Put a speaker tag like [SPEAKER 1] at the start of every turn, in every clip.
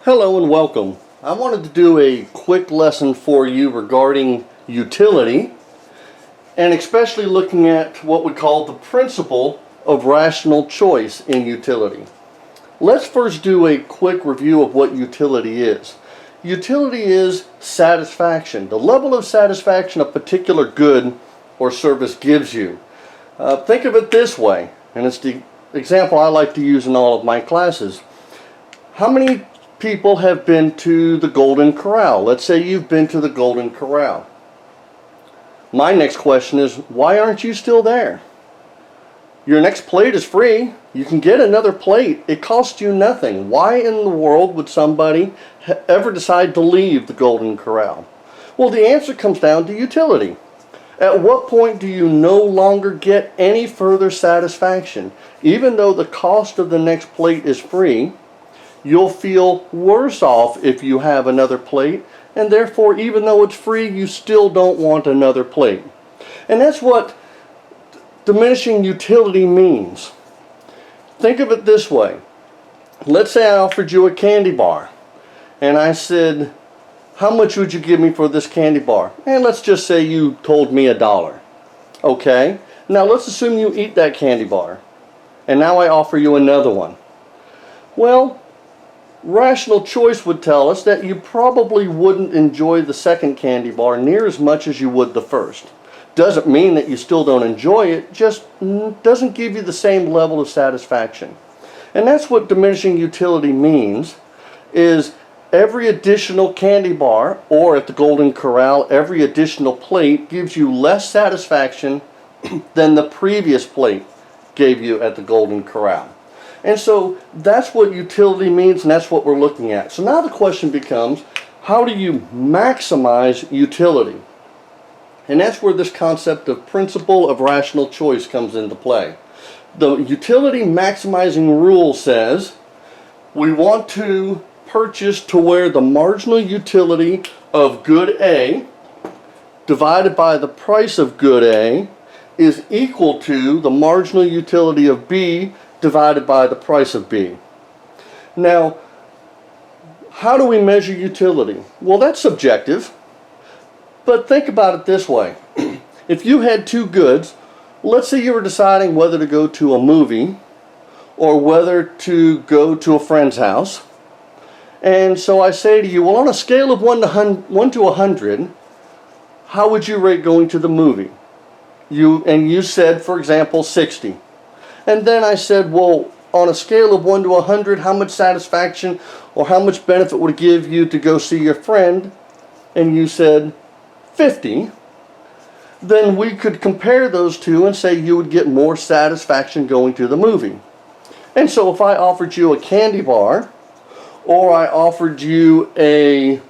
[SPEAKER 1] Hello and welcome. I wanted to do a quick lesson for you regarding utility, and especially looking at what we call the principle of rational choice in utility. Let's first do a quick review of what utility is. Utility is satisfaction, the level of satisfaction a particular good or service gives you. Think of it this way, and it's the example I like to use in all of my classes. How many people have been to the Golden Corral? Let's say you've been to the Golden Corral. My next question is, why aren't you still there? Your next plate is free. You can get another plate. It costs you nothing. Why in the world would somebody ever decide to leave the Golden Corral? Well, the answer comes down to utility. At what point do you no longer get any further satisfaction? Even though the cost of the next plate is free, you'll feel worse off if you have another plate, and therefore, even though it's free, you still don't want another plate. And that's what diminishing utility means. Think of it this way. Let's say I offered you a candy bar, and I said, how much would you give me for this candy bar? And let's just say you told me $1. Okay, now let's assume you eat that candy bar, and now I offer you another one. Well, rational choice would tell us that you probably wouldn't enjoy the second candy bar near as much as you would the first. Doesn't mean that you still don't enjoy it, just doesn't give you the same level of satisfaction. And that's what diminishing utility means, is every additional candy bar, or at the Golden Corral, every additional plate gives you less satisfaction than the previous plate gave you at the Golden Corral. And so that's what utility means, and that's what we're looking at. So now the question becomes, how do you maximize utility? And that's where this concept of principle of rational choice comes into play. The utility maximizing rule says we want to purchase to where the marginal utility of good A divided by the price of good A is equal to the marginal utility of B divided by the price of B. Now, how do we measure utility? Well, that's subjective, but think about it this way. If you had two goods, let's say you were deciding whether to go to a movie or whether to go to a friend's house, and so I say to you, well, on a scale of 1 to 100, how would you rate going to the movie? You said, for example, 60. And then I said, well, on a scale of 1 to 100, how much satisfaction or how much benefit would it give you to go see your friend? And you said 50. Then we could compare those two and say you would get more satisfaction going to the movie. And so if I offered you a candy bar, or I offered you a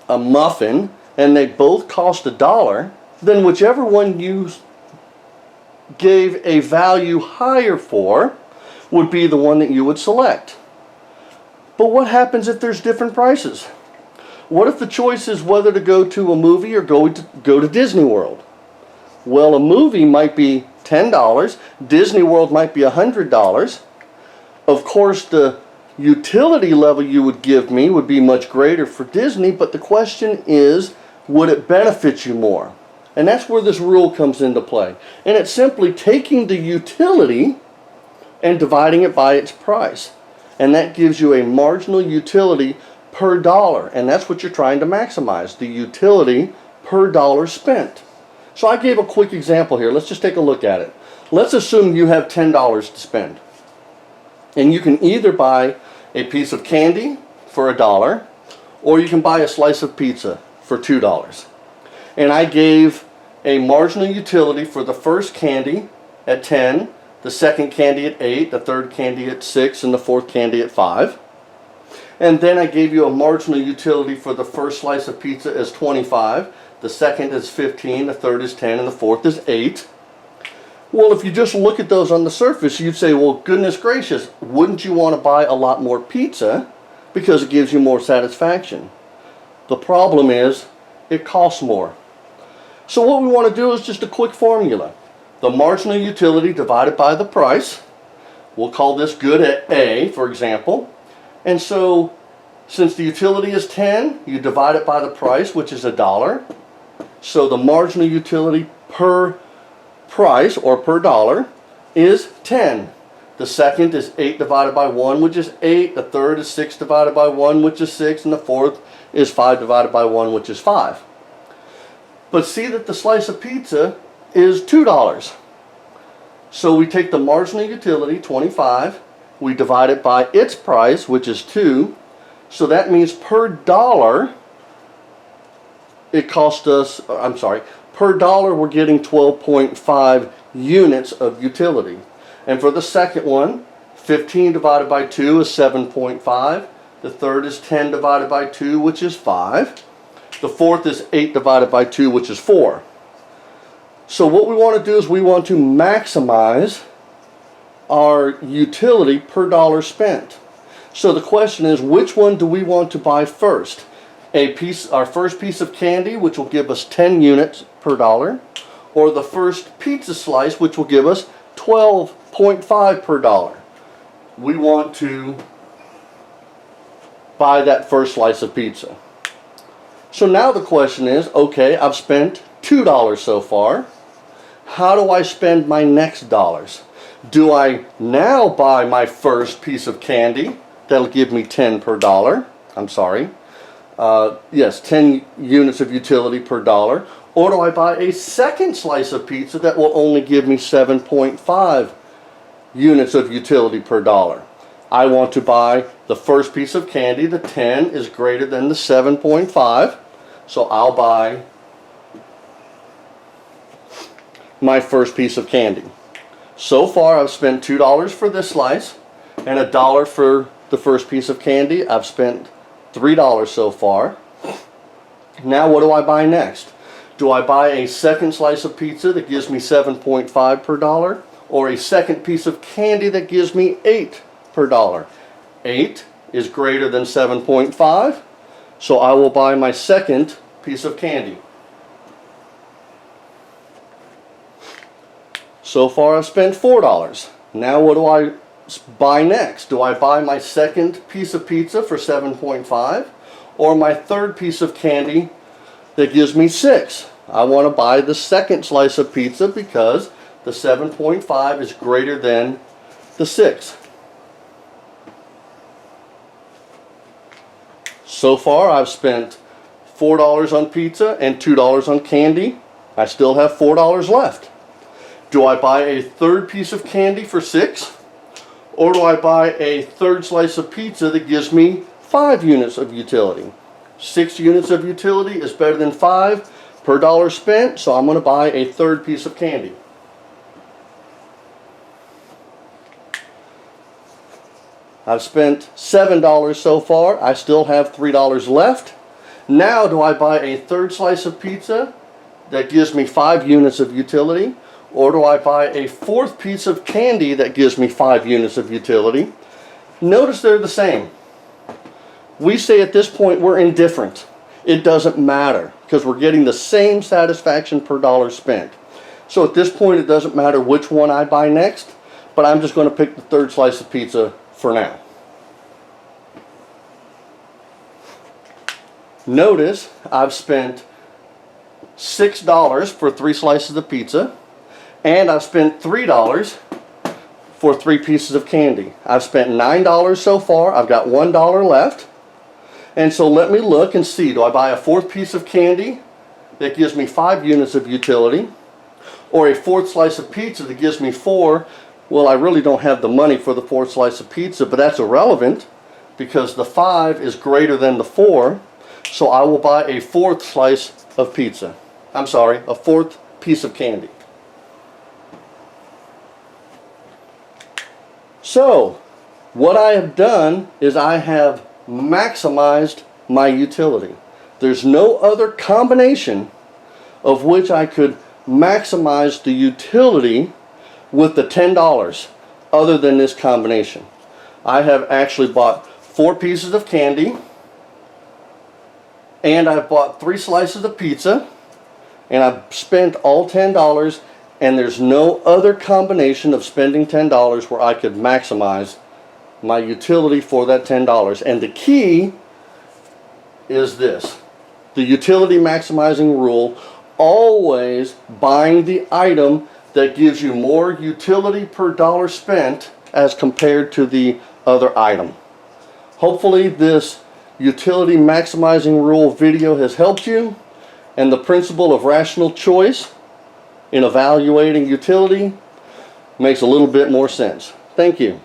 [SPEAKER 1] muffin, and they both cost $1, then whichever one you gave a value higher for would be the one that you would select. But what happens if there's different prices? What if the choice is whether to go to a movie or go to Disney World? Well, a movie might be $10, Disney World might be $100. Of course, the utility level you would give me would be much greater for Disney, but the question is, would it benefit you more? And that's where this rule comes into play. And it's simply taking the utility and dividing it by its price. And that gives you a marginal utility per dollar. And that's what you're trying to maximize, the utility per dollar spent. So I gave a quick example here. Let's just take a look at it. Let's assume you have $10 to spend. And you can either buy a piece of candy for $1, or you can buy a slice of pizza for $2. And I gave a marginal utility for the first candy at 10, the second candy at 8, the third candy at 6, and the fourth candy at 5. And then I gave you a marginal utility for the first slice of pizza as 25, the second is 15, the third is 10, and the fourth is 8. Well, if you just look at those on the surface, you'd say, well, goodness gracious, wouldn't you want to buy a lot more pizza because it gives you more satisfaction? The problem is, it costs more. So what we want to do is just a quick formula. The marginal utility divided by the price. We'll call this good at A, for example. And so Since the utility is 10, you divide it by the price, which is $1. So the marginal utility per price or per dollar is 10. The second is 8 divided by 1, which is 8. The third is 6 divided by 1, which is 6. And the fourth is 5 divided by 1, which is 5. But see that the slice of pizza is $2. So we take the marginal utility, 25, we divide it by its price, which is 2. So that means per dollar, it cost us, per dollar we're getting 12.5 units of utility. And for the second one, 15 divided by 2 is 7.5. The third is 10 divided by 2, which is 5. The fourth is 8 divided by 2, which is 4. So what we want to do is we want to maximize our utility per dollar spent. So the question is, which one do we want to buy first? Our first piece of candy, which will give us 10 units per dollar, or the first pizza slice, which will give us 12.5 per dollar. We want to buy that first slice of pizza. So now the question is, okay, I've spent $2 so far. How do I spend my next dollars? Do I now buy my first piece of candy? That'll give me 10 per dollar. Yes, 10 units of utility per dollar. Or do I buy a second slice of pizza that will only give me 7.5 units of utility per dollar? I want to buy the first piece of candy. The 10 is greater than the 7.5. So I'll buy my first piece of candy. So far I've spent $2 for this slice and $1 for the first piece of candy. I've spent $3 so far. Now what do I buy next? Do I buy a second slice of pizza that gives me 7.5 per dollar, or a second piece of candy that gives me 8 per dollar? 8 is greater than 7.5, so I will buy my second piece of candy. So far I've spent $4. Now what do I buy next? Do I buy my second piece of pizza for 7.5 or my third piece of candy that gives me 6? I want to buy the second slice of pizza because the 7.5 is greater than the 6. So far I've spent $4 on pizza and $2 on candy. I still have $4 left. Do I buy a third piece of candy for 6? Or do I buy a third slice of pizza that gives me 5 units of utility? 6 units of utility is better than 5 per dollar spent, so I'm going to buy a third piece of candy. I've spent $7 so far. I still have $3 left. Now do I buy a third slice of pizza that gives me 5 units of utility? Or do I buy a fourth piece of candy that gives me 5 units of utility? Notice they're the same. We say at this point we're indifferent. It doesn't matter because we're getting the same satisfaction per dollar spent. So at this point it doesn't matter which one I buy next, but I'm just going to pick the third slice of pizza for now. Notice I've spent $6 for 3 slices of pizza. And I've spent $3 for 3 pieces of candy. I've spent $9 so far. I've got $1 left. And so let me look and see. Do I buy a fourth piece of candy that gives me 5 units of utility? Or a fourth slice of pizza that gives me 4? Well, I really don't have the money for the fourth slice of pizza, but that's irrelevant because the 5 is greater than the 4. So I will buy a fourth slice of pizza. A fourth piece of candy. So, what I have done is I have maximized my utility. There's no other combination of which I could maximize the utility with the $10 other than this combination. I have actually bought 4 pieces of candy, and I've bought 3 slices of pizza, and I've spent all $10. And there's no other combination of spending $10 where I could maximize my utility for that $10. And the key is this: the utility maximizing rule, always buying the item that gives you more utility per dollar spent as compared to the other item. Hopefully this utility maximizing rule video has helped you, and the principle of rational choice in evaluating utility makes a little bit more sense. Thank you.